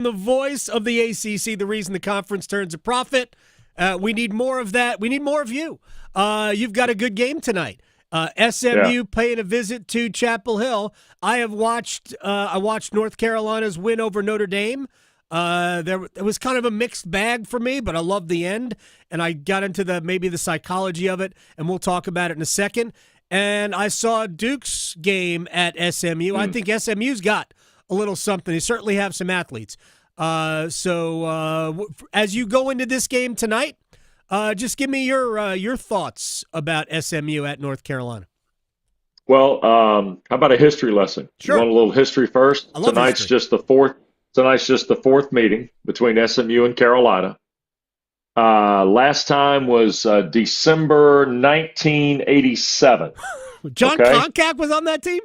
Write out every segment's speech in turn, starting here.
The voice of the ACC, the reason the conference turns a profit. We need more of that. We need more of you. You've got a good game tonight. SMU paying a visit to Chapel Hill. I watched North Carolina's win over Notre Dame. It was kind of a mixed bag for me, but I loved the end, and I got into maybe the psychology of it, and we'll talk about it in a second. And I saw Duke's game at SMU. I think SMU's got a little something. They certainly have some athletes. So as you go into this game tonight, just give me your thoughts about SMU at North Carolina. Well, how about a history lesson? Sure. You want a little history first? I love Tonight's history. Tonight's just the fourth meeting between SMU and Carolina. Last time was December 1987. John Koncak was on that team?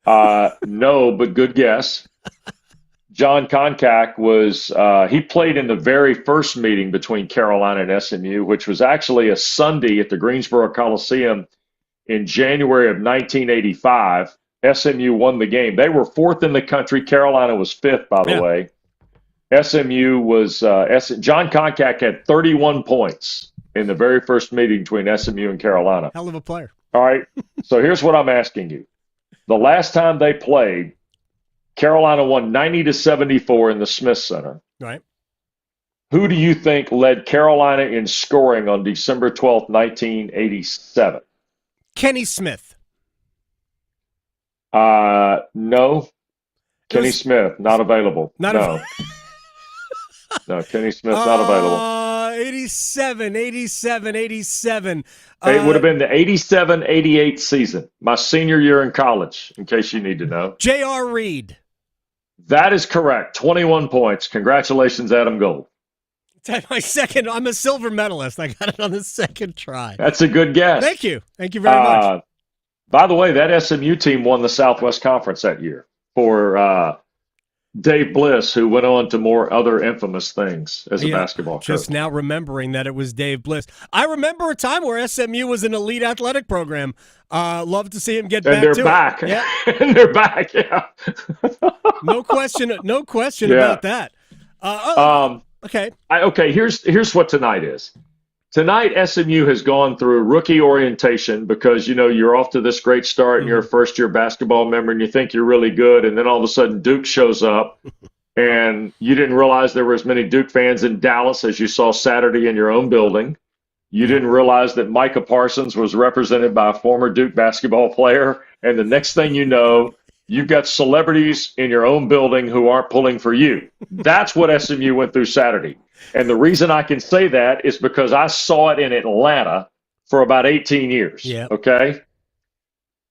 No, but good guess. John Koncak was he played in the very first meeting between Carolina and SMU, which was actually a Sunday at the Greensboro Coliseum in January of 1985. SMU won the game. They were fourth in the country. Carolina was fifth, by the way. SMU was John Koncak had 31 points in the very first meeting between SMU and Carolina. Hell of a player. All right. So here's what I'm asking you. The last time they played, Carolina won 90-74 in the Smith Center. Right. Who do you think led Carolina in scoring on December 12th, 1987? Kenny Smith. No. Kenny Smith, not available. No, Kenny Smith, not available. 87. It would have been the 87-88 season, my senior year in college, in case you need to know. J.R. Reed. That is correct. 21 points. Congratulations, Adam Gold. I'm a silver medalist. I got it on the second try. That's a good guess. Thank you. Thank you very much. By the way, that SMU team won the Southwest Conference that year for Dave Bliss, who went on to more other infamous things as a basketball coach. Just now remembering that it was Dave Bliss. I remember a time where SMU was an elite athletic program. Love to see him get back to it. And they're back. Yeah. And they're back, yeah. No question about that. Okay. Okay, here's what tonight is. Tonight, SMU has gone through rookie orientation because, you're off to this great start and you're a first-year basketball member and you think you're really good, and then all of a sudden Duke shows up and you didn't realize there were as many Duke fans in Dallas as you saw Saturday in your own building. You didn't realize that Micah Parsons was represented by a former Duke basketball player, and the next thing you know, you've got celebrities in your own building who aren't pulling for you. That's what SMU went through Saturday. And the reason I can say that is because I saw it in Atlanta for about 18 years. Yeah. Okay?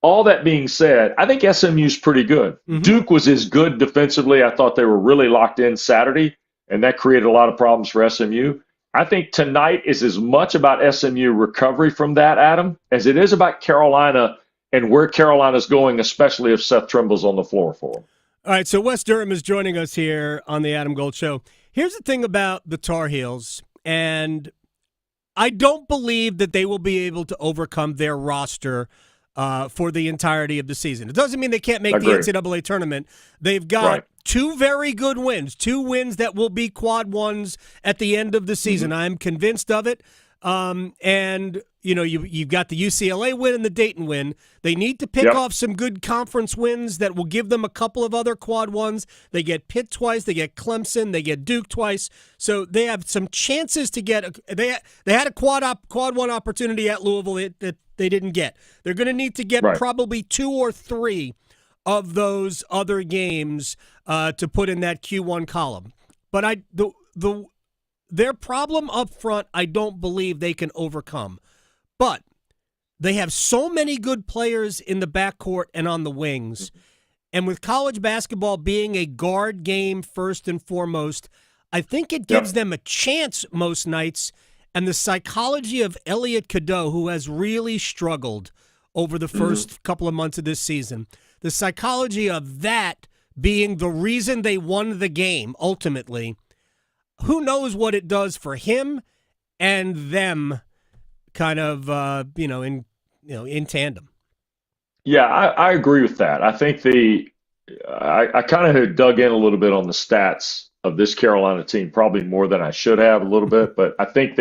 All that being said, I think SMU's pretty good. Mm-hmm. Duke was as good defensively. I thought they were really locked in Saturday, and that created a lot of problems for SMU. I think tonight is as much about SMU recovery from that, Adam, as it is about Carolina and where Carolina's going, especially if Seth Trimble's on the floor for them. All right, so Wes Durham is joining us here on the Adam Gold Show. Here's the thing about the Tar Heels, and I don't believe that they will be able to overcome their roster for the entirety of the season. It doesn't mean they can't make the NCAA tournament. They've got two very good wins, two wins that will be quad ones at the end of the season. I'm convinced of it. And you've got the UCLA win and the Dayton win. They need to pick off some good conference wins that will give them a couple of other quad ones. They get Pitt twice, they get Clemson, they get Duke twice. So they have some chances to get. They had a quad one opportunity at Louisville that they didn't get. They're going to need to get probably 2 or 3 of those other games to put in that Q1 column. But their problem up front, I don't believe they can overcome. But they have so many good players in the backcourt and on the wings. And with college basketball being a guard game first and foremost, I think it gives them a chance most nights. And the psychology of Elliot Cadeau, who has really struggled over the first couple of months of this season, the psychology of that being the reason they won the game ultimately, who knows what it does for him and them kind of, in tandem. Yeah, I agree with that. I think I kind of had dug in a little bit on the stats of this Carolina team, probably more than I should have a little bit, but I think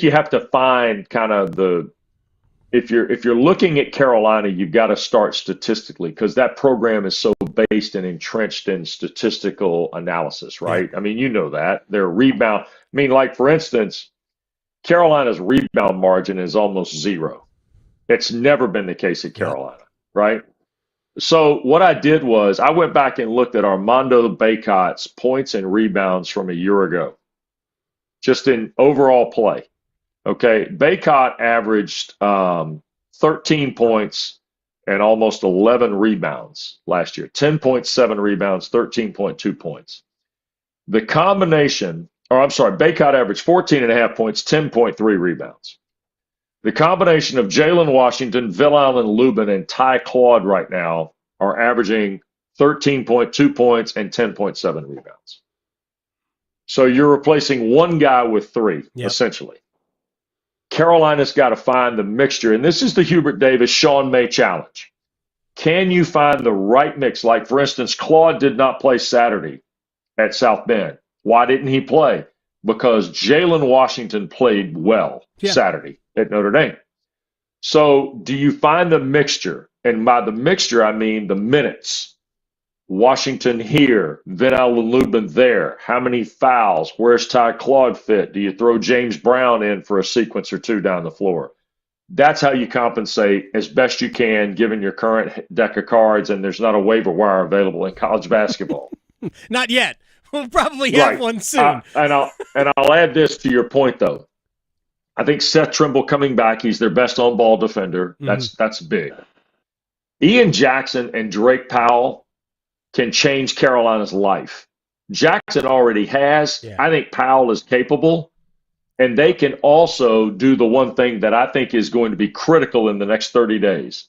you have to find kind of if you're looking at Carolina, you've got to start statistically because that program is so based and entrenched in statistical analysis, right? I mean, you know that. Their rebound, I mean, like for instance, Carolina's rebound margin is almost zero. It's never been the case at Carolina, right? So what I did was I went back and looked at Armando Bacot's points and rebounds from a year ago, just in overall play. Okay, Bacot averaged 13 points and almost 11 rebounds last year. 10.7 rebounds, 13.2 points. The combination, or I'm sorry, Bacot averaged 14.5 points, 10.3 rebounds. The combination of Jalen Washington, Will-Allen Lubin, and Ty Claude right now are averaging 13.2 points and 10.7 rebounds. So you're replacing one guy with three, essentially. Carolina's got to find the mixture, and this is the Hubert Davis, Sean May challenge. Can you find the right mix? Like, for instance, Claude did not play Saturday at South Bend. Why didn't he play? Because Jalen Washington played well Saturday at Notre Dame. So do you find the mixture? And by the mixture, I mean the minutes. Washington here, Will-Allen Lubin there. How many fouls? Where's Ty Claude fit? Do you throw James Brown in for a sequence or two down the floor? That's how you compensate as best you can, given your current deck of cards, and there's not a waiver wire available in college basketball. Not yet. We'll probably have one soon. And I'll add this to your point, though. I think Seth Trimble coming back, he's their best on-ball defender. That's big. Ian Jackson and Drake Powell can change Carolina's life. Jackson already has. I think Powell is capable. And they can also do the one thing that I think is going to be critical in the next 30 days.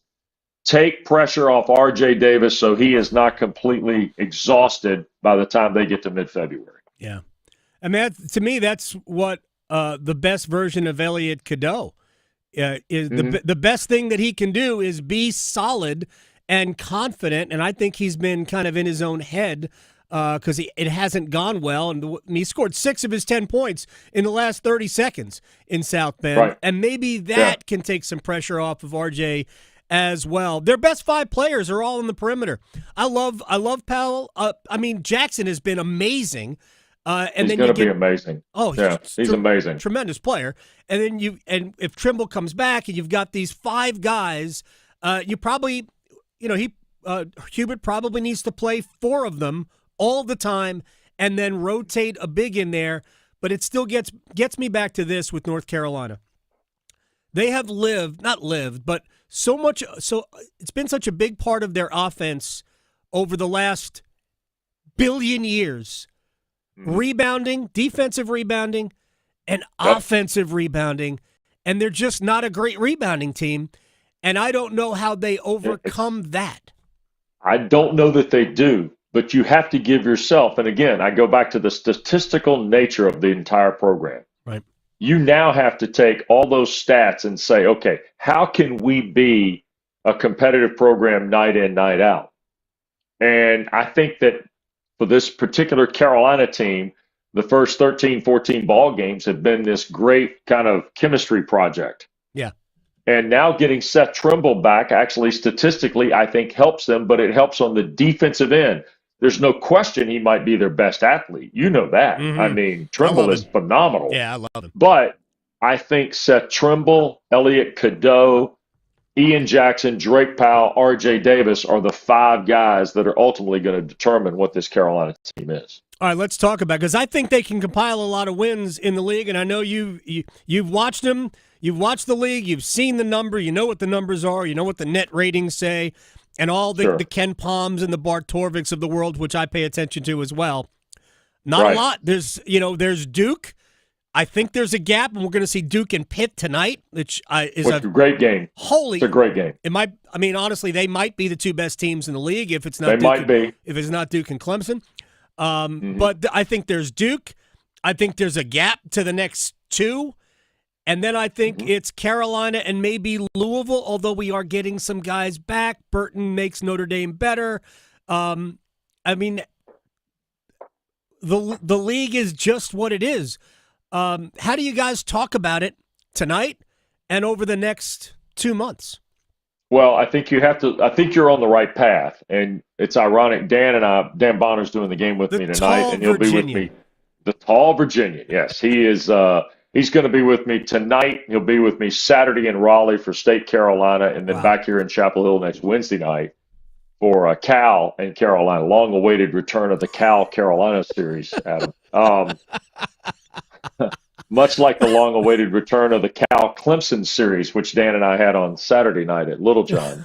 Take pressure off R.J. Davis so he is not completely exhausted by the time they get to mid-February. Yeah. I mean, to me, that's what the best version of Elliot Cadeau is. The best thing that he can do is be solid and confident, and I think he's been kind of in his own head because it hasn't gone well, and he scored 6 of his 10 points in the last 30 seconds in South Bend, and maybe that can take some pressure off of RJ as well. Their best 5 players are all in the perimeter. I love Powell. I mean, Jackson has been amazing. And he's going to be amazing. Oh, he's amazing, tremendous player. And then if Trimble comes back and you've got these 5 guys, you probably. Hubert probably needs to play 4 of them all the time and then rotate a big in there. But it still gets me back to this with North Carolina. They have but so it's been such a big part of their offense over the last billion years. Rebounding, defensive rebounding, and offensive rebounding. And they're just not a great rebounding team. And I don't know how they overcome that. I don't know that they do, but you have to give yourself, and again, I go back to the statistical nature of the entire program. Right. You now have to take all those stats and say, okay, how can we be a competitive program night in, night out? And I think that for this particular Carolina team, the first 13, 14 ball games have been this great kind of chemistry project. Yeah. And now getting Seth Trimble back, actually statistically, I think helps them, but it helps on the defensive end. There's no question he might be their best athlete. You know that. I mean, Trimble is phenomenal. Yeah, I love him. But I think Seth Trimble, Elliot Cadeau, Ian Jackson, Drake Powell, R.J. Davis are the 5 guys that are ultimately going to determine what this Carolina team is. All right, let's talk about it, because I think they can compile a lot of wins in the league, and I know you've watched them. You've watched the league. You've seen the number. You know what the numbers are. You know what the net ratings say, and all the Ken Palms and the Bart Torviks of the world, which I pay attention to as well. Not a lot. There's Duke. I think there's a gap, and we're going to see Duke and Pitt tonight, which is a great game. It's a great game. It might. I mean, honestly, they might be the 2 best teams in the league if it's not. If it's not Duke and Clemson. But I think there's Duke. I think there's a gap to the next 2. And then I think it's Carolina and maybe Louisville, although we are getting some guys back. Burton makes Notre Dame better. I mean, the league is just what it is. How do you guys talk about it tonight and over the next 2 months? Well, I think you have to. I think you're on the right path, and it's ironic. Dan Bonner's doing the game with The me tonight, tall and he'll be with Virginian. me. The tall Virginian, yes, he is. He's going to be with me tonight. He'll be with me Saturday in Raleigh for State Carolina, and then Wow. back here in Chapel Hill next Wednesday night for Cal and Carolina. Long-awaited return of the Cal Carolina series, Adam. Much like the long-awaited return of the Cal Clemson series, which Dan and I had on Saturday night at Little John.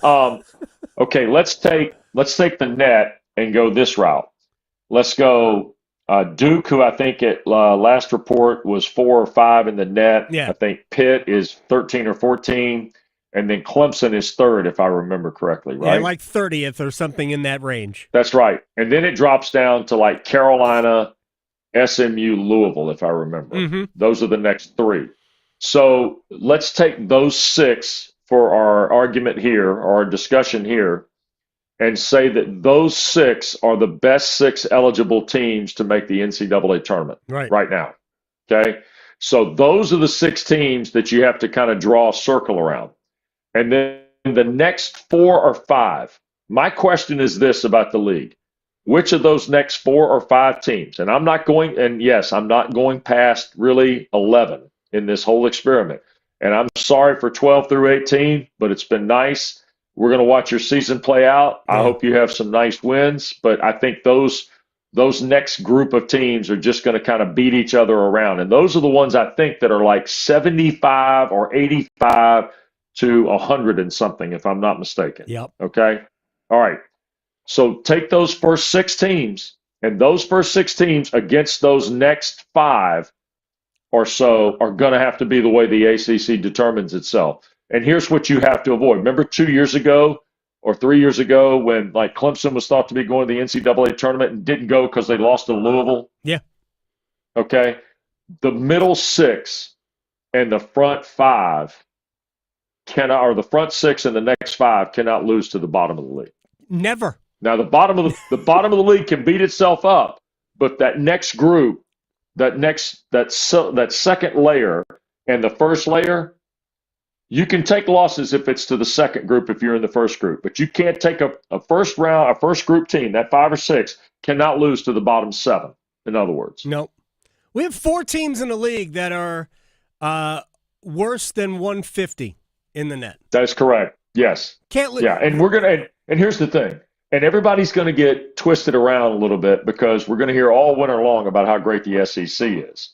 Okay, let's take the net and go this route. Let's go Duke, who I think at last report was 4 or 5 in the net. Yeah. I think Pitt is 13 or 14, and then Clemson is third, if I remember correctly, right? Yeah, like 30th or something in that range. That's right. And then it drops down to like Carolina, SMU, Louisville, if I remember. Mm-hmm. Those are the next 3. So let's take those 6 for our argument here, or our discussion here, and say that those 6 are the best 6 eligible teams to make the NCAA tournament right now. Okay? So those are the 6 teams that you have to kind of draw a circle around. And then the next 4 or 5, my question is this about the league. Which of those next 4 or 5 teams, and I'm not going past really 11 in this whole experiment. And I'm sorry for 12 through 18, but it's been nice. We're going to watch your season play out. I hope you have some nice wins, but I think those next group of teams are just going to kind of beat each other around. And those are the ones I think that are like 75 or 85 to 100 and something, if I'm not mistaken. Yep. Okay? All right. So take those first 6 teams, and those first 6 teams against those next 5 or so are going to have to be the way the ACC determines itself. And here's what you have to avoid. Remember 2 years ago or 3 years ago when like Clemson was thought to be going to the NCAA tournament and didn't go because they lost to Louisville? Yeah. Okay. The middle 6 and the front 5 or the front 6 and the next 5 cannot lose to the bottom of the league. Never. Now the bottom of the league can beat itself up, but that next group, that second layer and the first layer, you can take losses if it's to the second group if you're in the first group, but you can't take a first group team, that 5 or 6 cannot lose to the bottom 7. In other words, no. We have 4 teams in the league that are worse than 150 in the net. That is correct. Yes. Can't lose. Yeah, and here's the thing. And everybody's going to get twisted around a little bit because we're going to hear all winter long about how great the SEC is.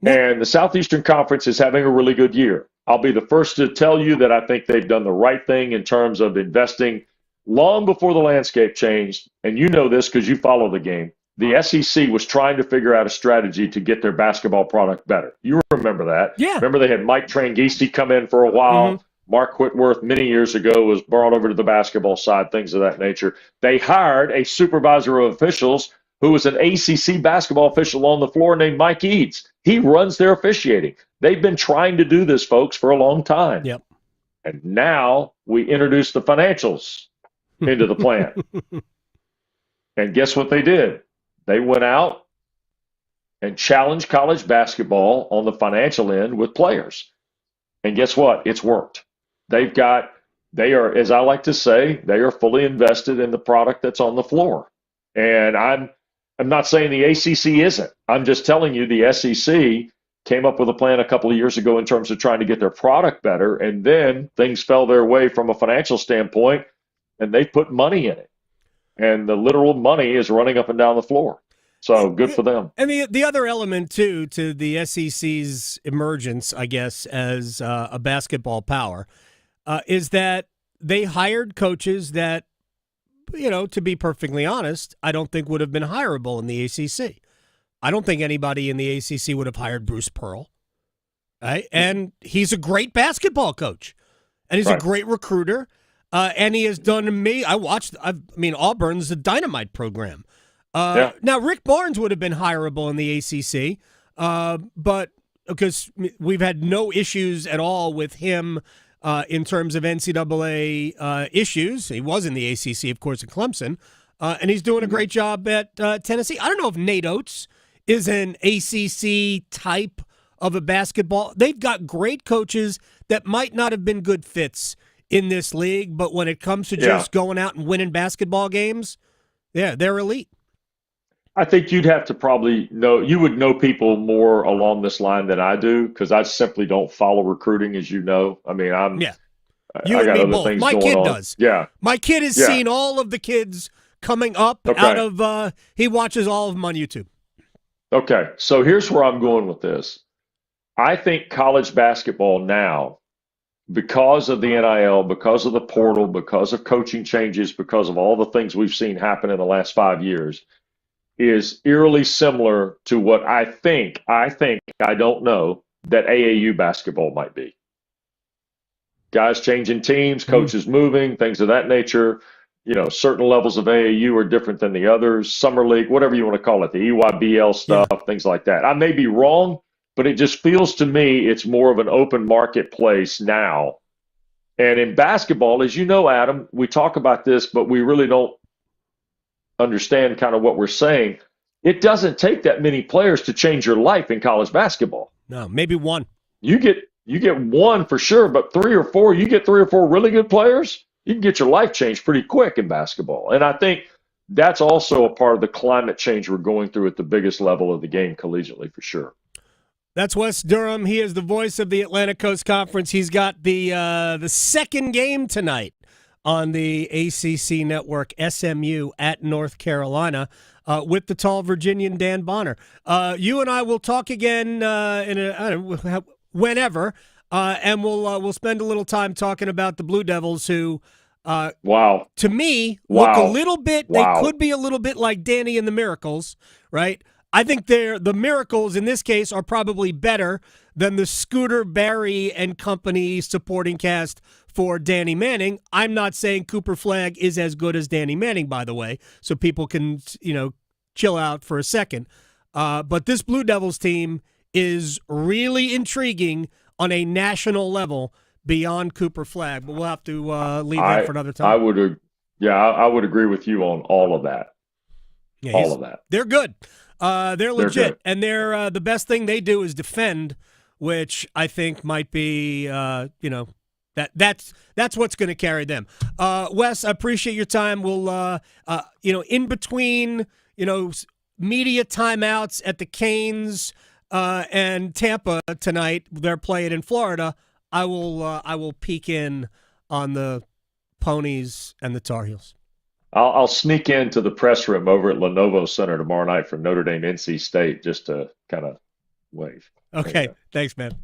And the Southeastern Conference is having a really good year. I'll be the first to tell you that I think they've done the right thing in terms of investing long before the landscape changed. And you know this because you follow the game. The SEC was trying to figure out a strategy to get their basketball product better. You remember that. Yeah. Remember they had Mike Tranghese come in for a while. Mm-hmm. Mark Whitworth many years ago was brought over to the basketball side, things of that nature. They hired a supervisor of officials who was an ACC basketball official on the floor named Mike Eads. He runs their officiating. They've been trying to do this, folks, for a long time. Yep. And now we introduce the financials into the plan. And guess what they did? They went out and challenged college basketball on the financial end with players. And guess what? It's worked. They are, as I like to say, they are fully invested in the product that's on the floor. And I'm not saying the ACC isn't. I'm just telling you the SEC came up with a plan a couple of years ago in terms of trying to get their product better, and then things fell their way from a financial standpoint, and they put money in it. And the literal money is running up and down the floor. So good for them. And the other element, too, to the SEC's emergence, I guess, as a basketball power, is that they hired coaches that, you know, to be perfectly honest, I don't think would have been hireable in the ACC. I don't think anybody in the ACC would have hired Bruce Pearl. Right? And he's a great basketball coach. And he's a great recruiter. And he has done me. Auburn's a dynamite program. Now, Rick Barnes would have been hireable in the ACC, but because we've had no issues at all with him in terms of NCAA issues. He was in the ACC, of course, at Clemson. and he's doing a great job at Tennessee. I don't know if Nate Oates is an ACC type of a basketball. They've got great coaches that might not have been good fits in this league, but when it comes to just going out and winning basketball games, yeah, they're elite. I think you'd have to probably you would know people more along this line than I do because I simply don't follow recruiting, as you know. I mean, you I and got me other both. things My going kid on. does. Yeah. My kid has seen all of the kids coming up out of, he watches all of them on YouTube. Okay, so here's where I'm going with this. I think college basketball now, because of the NIL, because of the portal, because of coaching changes, because of all the things we've seen happen in the last 5 years, is eerily similar to what I don't know, that AAU basketball might be. Guys changing teams, coaches moving, things of that nature. Certain levels of AAU are different than the others. Summer League, whatever you want to call it, the EYBL stuff, things like that. I may be wrong, but it just feels to me it's more of an open marketplace now. And in basketball, as you know, Adam, we talk about this, but we really don't understand kind of what we're saying. It doesn't take that many players to change your life in college basketball. No, maybe one. You get one for sure, but you get three or four really good players, you can get your life changed pretty quick in basketball. And I think that's also a part of the climate change we're going through at the biggest level of the game collegiately for sure. That's Wes Durham. He is the voice of the Atlantic Coast Conference. He's got the second game tonight on the ACC Network, SMU at North Carolina, with the tall Virginian Dan Bonner. You and I will talk again whenever, and we'll spend a little time talking about the Blue Devils, who, to me, look a little bit. They could be a little bit like Danny and the Miracles, right? I think the Miracles in this case are probably better than the Scooter Barry and company supporting cast for Danny Manning. I'm not saying Cooper Flagg is as good as Danny Manning, by the way, so people can chill out for a second. But this Blue Devils team is really intriguing on a national level beyond Cooper Flagg. But we'll have to leave that for another time. I would agree with you on all of that. Yeah, all of that. They're good. They're legit, good. and they're the best thing they do is defend, which I think might be that's what's going to carry them. Wes, I appreciate your time. We'll in between media timeouts at the Canes and Tampa tonight, they're playing in Florida. I will peek in on the Ponies and the Tar Heels. I'll sneak into the press room over at Lenovo Center tomorrow night for Notre Dame NC State just to kind of wave. Okay, thanks, man.